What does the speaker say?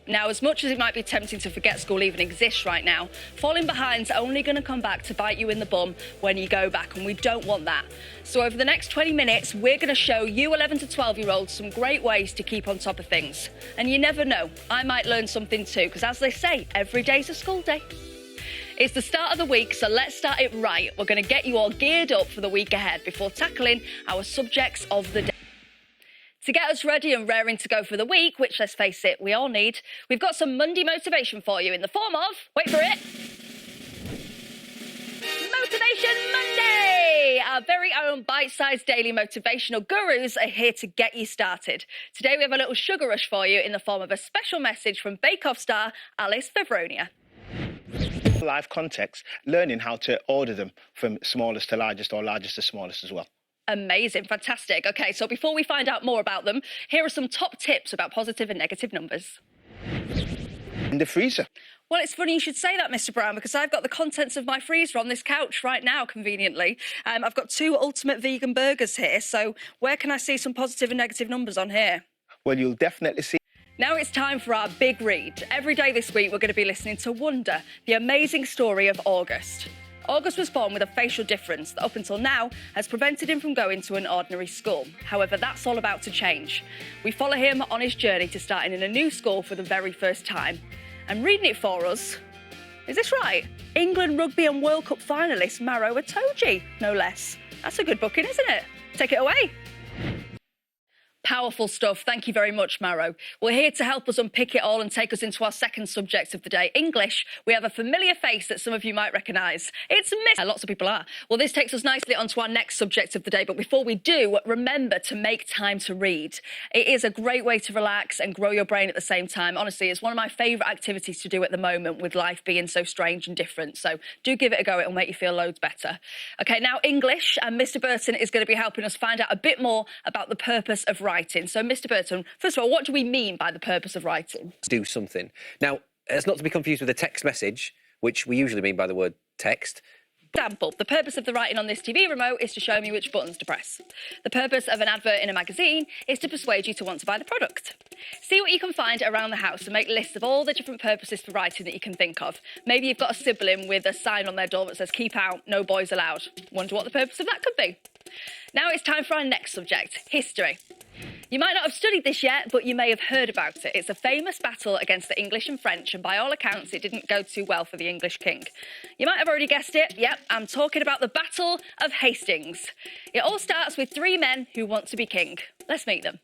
Now, as much as it might be tempting to forget school even exists right now, falling behind's only going to come back to bite you in the bum when you go back, and we don't want that. So over the next 20 minutes, we're going to show you 11 to 12-year-olds some great ways to keep on top of things. And you never know, I might learn something too, because as they say, every day's a school day. It's the start of the week, so let's start it right. We're going to get you all geared up for the week ahead before tackling our subjects of the day. To get us ready and raring to go for the week, which, let's face it, we all need, we've got some Monday motivation for you in the form of, wait for it, Motivation Monday! Our very own bite-sized daily motivational gurus are here to get you started. Today we have a little sugar rush for you in the form of a special message from Bake Off star Alice Favronia. Live context, learning how to order them from smallest to largest or largest to smallest as well. Amazing, fantastic. Okay, so before we find out more about them, here are some top tips about positive and negative numbers. In the freezer. Well, it's funny you should say that, Mr. Brown, because I've got the contents of my freezer on this couch right now, conveniently. I've got 2 ultimate vegan burgers here, so where can I see some positive and negative numbers on here? Well, you'll definitely see. Now it's time for our big read. Every day this week, we're going to be listening to Wonder, the amazing story of August. August was born with a facial difference that up until now has prevented him from going to an ordinary school. However, that's all about to change. We follow him on his journey to starting in a new school for the very first time. And reading it for us, is this right? England Rugby and World Cup finalist Maro Itoje, no less. That's a good booking, isn't it? Take it away. Powerful stuff. Thank you very much, Maro. We're here to help us unpick it all and take us into our second subject of the day, English. We have a familiar face that some of you might recognise. It's Miss... Lots of people are. Well, this takes us nicely onto our next subject of the day, but before we do, remember to make time to read. It is a great way to relax and grow your brain at the same time. Honestly, it's one of my favourite activities to do at the moment with life being so strange and different. So do give it a go. It'll make you feel loads better. OK, now English, and Mr Burton is going to be helping us find out a bit more about the purpose of writing. So, Mr Burton, first of all, what do we mean by the purpose of writing? Do something. Now, it's not to be confused with a text message, which we usually mean by the word text. Example, the purpose of the writing on this TV remote is to show me which buttons to press. The purpose of an advert in a magazine is to persuade you to want to buy the product. See what you can find around the house and make lists of all the different purposes for writing that you can think of. Maybe you've got a sibling with a sign on their door that says, "Keep out, no boys allowed." Wonder what the purpose of that could be. Now it's time for our next subject, history. You might not have studied this yet, but you may have heard about it. It's a famous battle against the English and French, and by all accounts, it didn't go too well for the English king. You might have already guessed it. Yep, I'm talking about the Battle of Hastings. It all starts with 3 men who want to be king. Let's meet them.